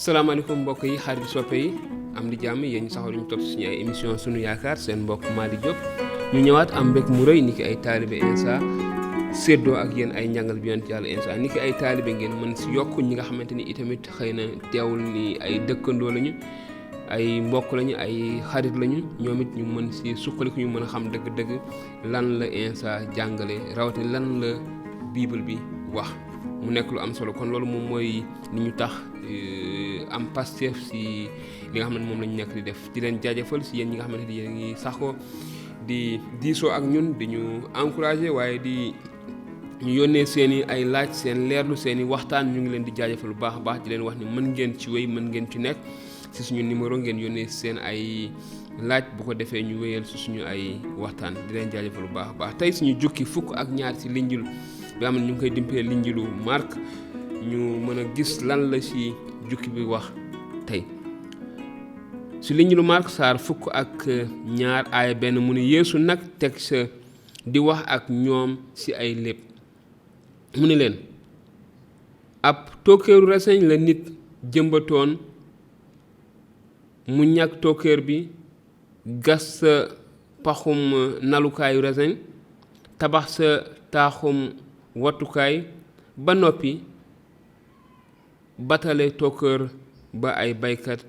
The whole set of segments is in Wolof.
salaamaaleykum mbokk yi xarit soppe yi am di jàmm yéen ñu saxoo ñu topp suñu ay émission sunu yaakaar seen mbokk Malick Diop ñu ñëwaat am mbég mu rëy ni ki ay taalibe Insa séddoo ak yéen ay njàngal bi yonent yàlla Insa ni ki ay taalibe ngeen mën si yokk ñi nga xamante ni itamit xëy na teewul ni ay dëkkandoo lañu ay mbokk lañu ay xarit lañu ñoom it ñu mën si suqaliku ñu mën a xam dëgg-dëgg lan la Insa jàngale rawatina lan la bible bi wax mu nekk lu am solo kon loolu moom mooy li ñu tax am Pastef si li nga xam ne moom la ñu nekk di def di leen jaajëfal si yéen ñi nga xamante ni yéen ngi saxoo di diisoo ak ñun di ñu encouragé waaye di ñu yónnee seen i ay laaj seen leerlu seen i waxtaan ñu ngi leen di jaajëfal bu baax a baax di leen wax ni mën ngeen ci wéy mën ngeen ci nekk si suñu numéro ngeen yónnee seen ay laaj bu ko defee ñu wéyal si suñu ay waxtaan di leen jaajëfal bu baax a baax tey suñu jukki fukk ak ñaar si linjil bi am na ñu ngi koy dimpee linjilu Mark ñu mën a gis lan la ci jukki bi wax tey ci linjilu Mark saar fukk ak ñaar aaya benn mu ne Yeesu nag teg sa di wax ak ñoom ci ay léeb mu ne leen ab tookeeru reseñ la nit jëmbatoon mu ñag tookeer bi gas sa paxum nalukaayu reseñ tabax sa taaxum wattukaay ba noppi batale tookeer ba ay baykat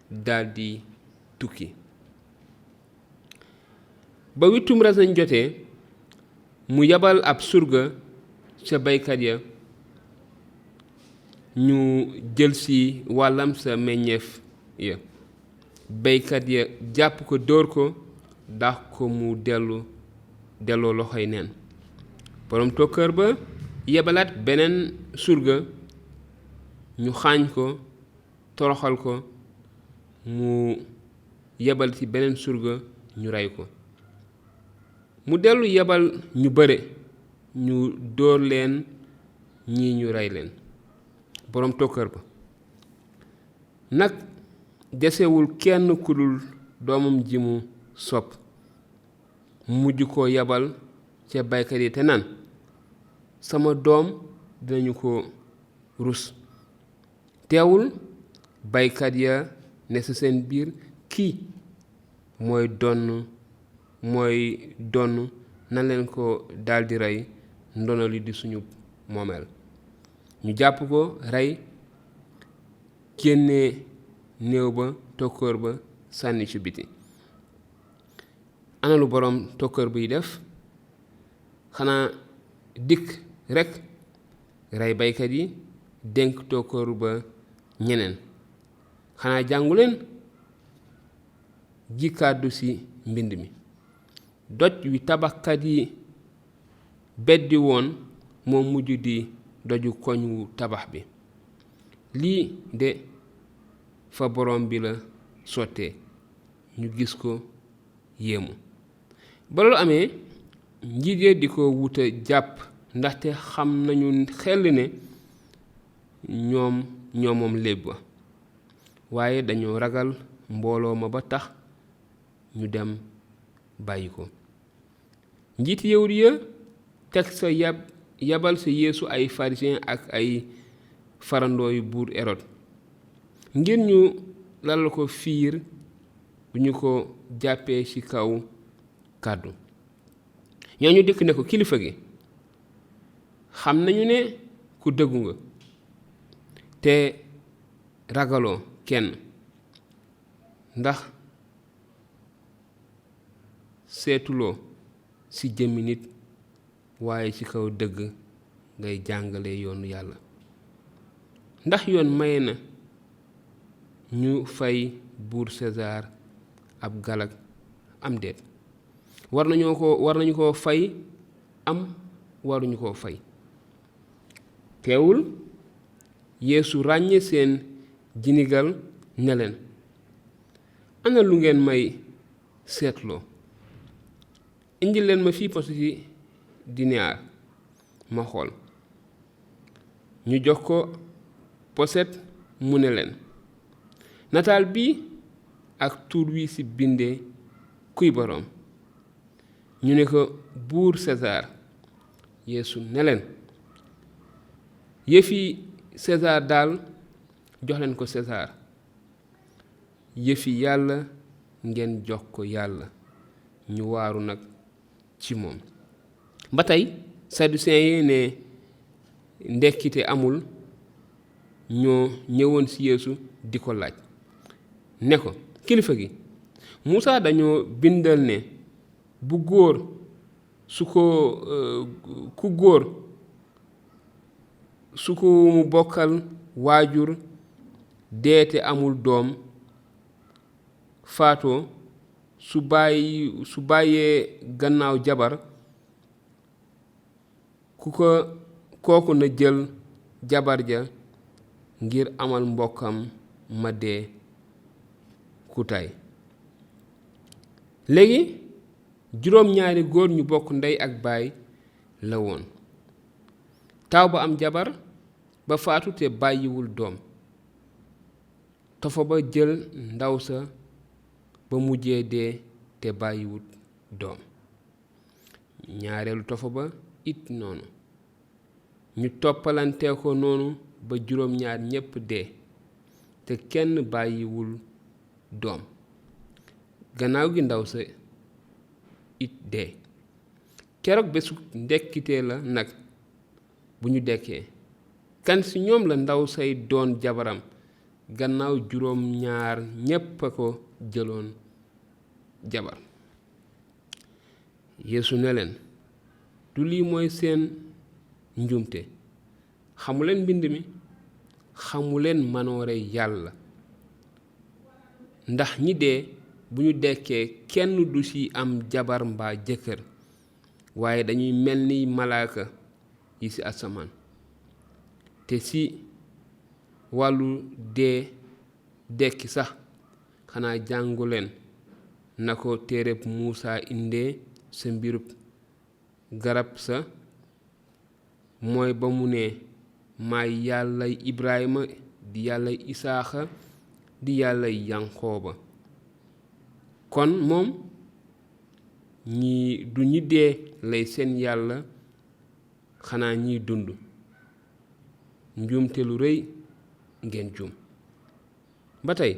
daldi tukki ba wittum reseñ jotee mu yabal ab surga ca baykat ya ñu jël ci wàllam sa meññeef ya baykat ya jàpp ko dóor ko dax ko mu delloo loxoy neen borom tookeer ba yebalaat beneen surga ñu xaañ ko toroxal ko mu yebal ci beneen surga ñu rey ko mu dellu yebal ñu bare ñu dóor leen ñii ñu rey leen borom tookeer ba nag desewul kenn ku dul doomam ji mu sopp mujj ko yebal ca baykat yi te naan sama doom dinañu ko rus teewul baykat ya ne sa seen biir kii mooy donn na leen ko daldi rey ndono li di suñu moomeel ñu jàpp ko rey génne néew ba tookeer ba sànni ci biti ana lu borom tookeer biy def xanaa dikk rekk rey baykat yi dénk tookeer ba ñeneen xanaa jànguleen ji kàddu ci mbind mi doj wi tabaxkat yi beddi woon moo mujj di doju koñ wu tabax bi lii de fa borom bi la sottee ñu gis ko yéemu ba loolu amee njiit ya di ko wuta jàpp ndaxte xam nañu xel ne ñoom moom léeb ba waaye dañoo ragal mbooloo ma ba tax ñu dem bàyyi ko njiit yawut ya teg sa yabal sa Yeesu ay pharisien ak ay farandooyu buur Erod ngir ñu lal ko fiir bu ñu ko jàppee ci kaw kàddu ñooñu dikk ne ko kilifa gi xam nañu ne ku dëggu nga te ragaloo kenn ndax seetuloo ci jëmmi nit waaye ci kaw dëgg ngay jàngale yoonu yàlla ndax yoon maye na ñu fay buur César ab galak am déet war nañu ko fay am waruñu koo fay teewul Yeesu ràññe seen jinigal ne leen ana lu ngeen may seetloo indil leen ma fii positi dinaar ma xool ñu jox ko poset mu ne leen nataal bi ak tur wi ci bindee kuy boroom ñu ne ko buur César Yeesu ne leen yëfi César daal jox leen ko César yëfi yàlla ngeen jox ko yàlla. ñu waaru nag ci moom. ba tey saducéen yi ne ndekkite amul ñoo ñëwoon ci Yeesu di ko laaj ne ko kilifa gi Muusaa dañoo bindal ne bu góor su ko ku góor su ko mu bokkal waajur deete amul doom faatoo su bàyyee gannaaw jabar kooku na jël jabar ja ngir amal mbokkam ma dee ku tay. léegi juróom-ñaari góor ñu bokk ndey ak baay la woon. taaw ba am jabar ba faatu te bàyyiwul doom. tofo ba jël ndaw sa ba mujjee dee te bàyyiwul doom. ñaareelu tofo ba it noonu. ñu toppalante ko noonu ba juróom-ñaar ñépp dee te kenn bàyyiwul doom. gannaaw gi ndaw sa it dee. keroog bésu ndekkite la nag bu ñu dekkee kan ci ñoom la ndaw say doon jabaram gannaaw juróom-ñaar ñépp a ko jëloon jabar. Yeesu ne leen du lii mooy seen njuumte xamuleen mbind mi xamuleen manoore yàlla ndax ñi dee bu ñu dekkee kenn du ci am jabar mbaa jëkkër waaye dañuy mel ni malaaka yi ci asamaan. te ci wàllu dee dekki sax xanaa jànguleen na ko téereb Muusaa indee sa mbirub garab sa mooy ba mu ne maay yàllay Ibrahima di yàllay Isaaxa di yàllay Yanqooba. kon moom ñi du ñi dee lay seen yàlla xanaa ñiy dund. njuumte lu rëy ngeen juum. ba tey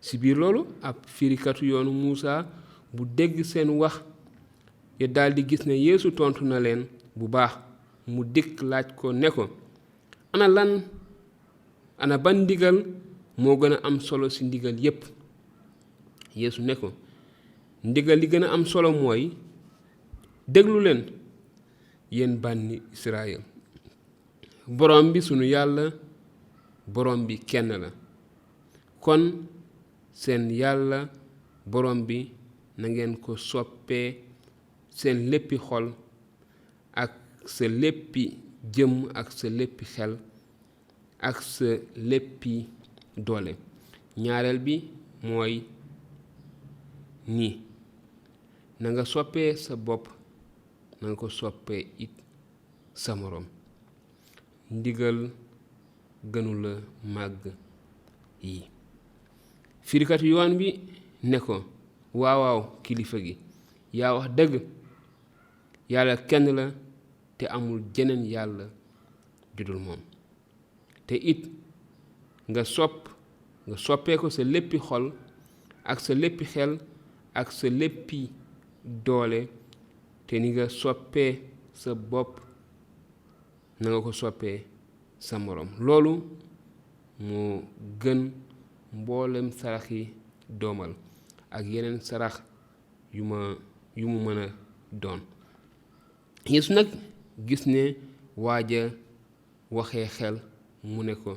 ci biir loolu ab firikatu yoonu Muusaa bu dégg seen wax ya daldi gis ne Yeesu tontu na leen bu baax mu dikk laaj ko ne ko ana ban ndigal moo gën a am solo ci ndigal yépp. Yeesu ne ko ndigal li gën a am solo mooy déglu leen yéen bànni Israyil. borom bi sunu yàlla borom bi kenn la. kon seen yàlla borom bi na ngeen ko soppee seen léppi xol ak sa léppi jëm ak sa léppi xel ak sa léppi doole. ñaareel bi mooy nii na nga soppee sa bopp na nga ko soppee it sa moroom. ndigal gënula màgg yi. firikatu yoon bi ne ko waawaaw kilifa gi yaa wax dëgg yàlla kenn la te amul jeneen yàlla judul moom. te it nga soppee ko sa léppi xol ak sa léppi xel ak sa léppi doole te ni nga soppee sa bopp na nga ko soppee sa moroom. loolu moo gën mboolem sarax yi doomal ak yeneen sarax yu mu mën a doon. Yeesu nag gis ne waaja waxee xel mu ne ko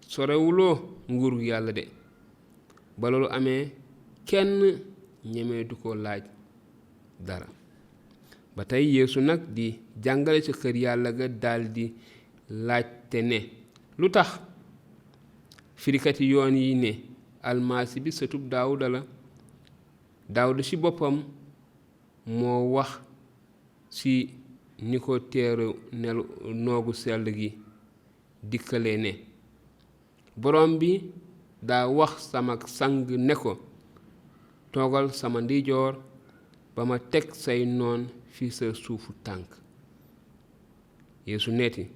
sorewuloo nguuru yàlla de. ba loolu amee kenn ñemee du ko laaj dara. ba tey Yeesu nag di jàngale ci kër yàlla ga daldi laajte ne lu tax firikati yoon yi ne almasi bi sëtub Daawuda la. Daawuda ci boppam moo wax ci ni ko teeru nelu noogu sell gi dikkale ne borom bi daa wax sama sang ne ko toogal sama ndijoor ba ma teg say noon fi sa suufu tànk. Yeesu neeti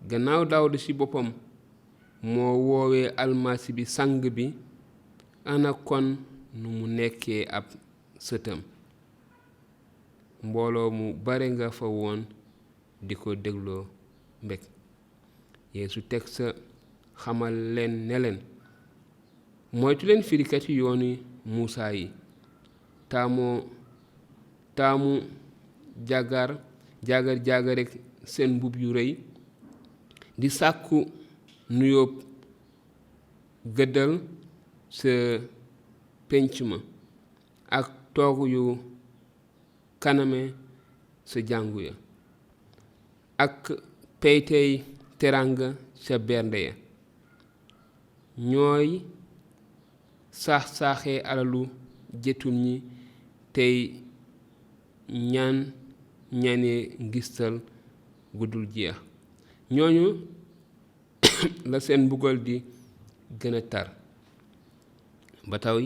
gannaaw Daawuda ci boppam moo woowee almasi bi sang bi, ana kon nu mu nekkee ab sëtam. mbooloo mu bare nga fa woon di ko dégloo mbég. Yeesu teg sa xamal leen ne leen, moytu leen firikati yooni Muusaa yi, taamu jaagar rek seen mbub yu rëy, di sàkku nuyoob gëddal sa penc ma ak toogu yu kaname sa jàngu ya, ak peytey teranga sa bernde ya. ñooy saaxee alalu jëtum ñi tey ñane ngistal gudul jeex. ñooñu la seen mbugal di gën a tar. ba taw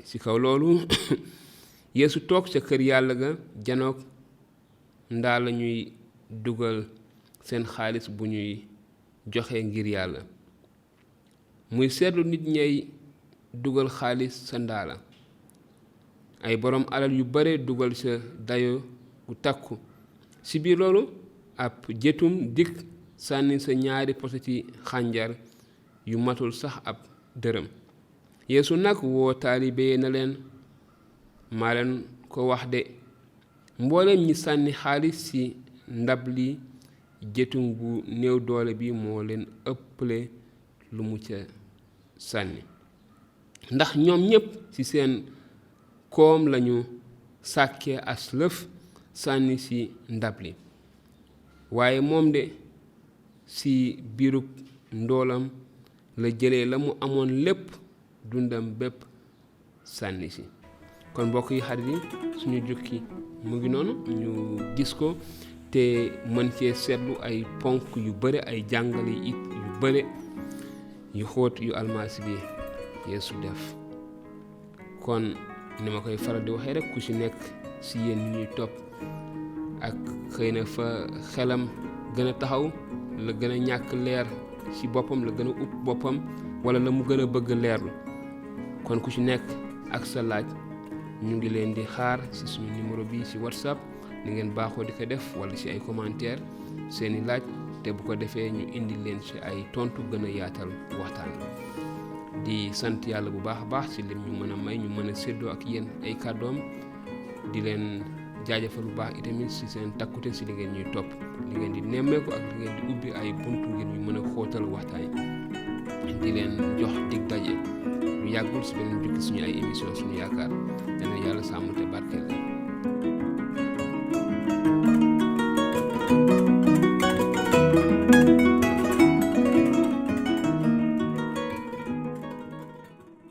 ci kaw loolu Yeesu toog ca kër yàlla ga janoog ndaa la ñuy dugal seen xaalis bu ñuy joxe ngir yàlla. muy seetlu nit ñay dugal xaalis sa ndaala. ay borom alal yu bare dugal sa dayo gu takku. ci biir loolu ab jëtum dikk sànni sa ñaari poseti xànjar yu matul sax ab dërëm. Yeesu nag woo taalibe na leen, maa leen ko wax de, mboolem ñi sànni xaalis ci ndab li jëtum bu néew doole bi moo leen ëpple lu mu ca sànni. ndax ñoom ñépp ci seen koom lañu sàkkee as lëf sànni ci ndab li, waaye moom de ci biirub ndoolam la jëlee la mu amoon lépp, dundam bépp sànni ci. kon mbokk yi, xarit yi, suñu jukki mu ngi noonu, ñu gis ko te mën cee seetlu ay ponk yu bare, ay jàngale it yu bare yu xóot yu almasi bi Yeesu def. kon ni ma koy faral di waxee rek, ku ci nekk ci yéen ñuy topp ak xëy na fa xelam gën a taxaw, la gën a ñàkk leer ci boppam, la gën a upp boppam, wala la mu gën a bëgg leerlu. kon ku ci nekk ak sa laaj, ñu ngi leen di xaar ci suñu numéro bi ci WhatsApp, ni ngeen baaxoo di ko def, wala ci ay commentaire seeni laaj, te bu ko defee ñu indi leen ci ay tontu gën a yaatal waxtaan. di sant yàlla bu baax a baax ci lim ñu mën a may ñu mën a séddoo ak yéen ay kàddoom. di leen jaajëfal bu baax itamit ci seen takkute ci li ngeen ñuy topp, li ngeen di nemmeeku ak li ngeen di ubbi ay buntu ngir ñu mën a xóotal waxtaan. di leen jox dig daje lu yàggul ci beneen jukki suñu ay émission suñu yaakaar. dana yàlla sàmm te barkeel.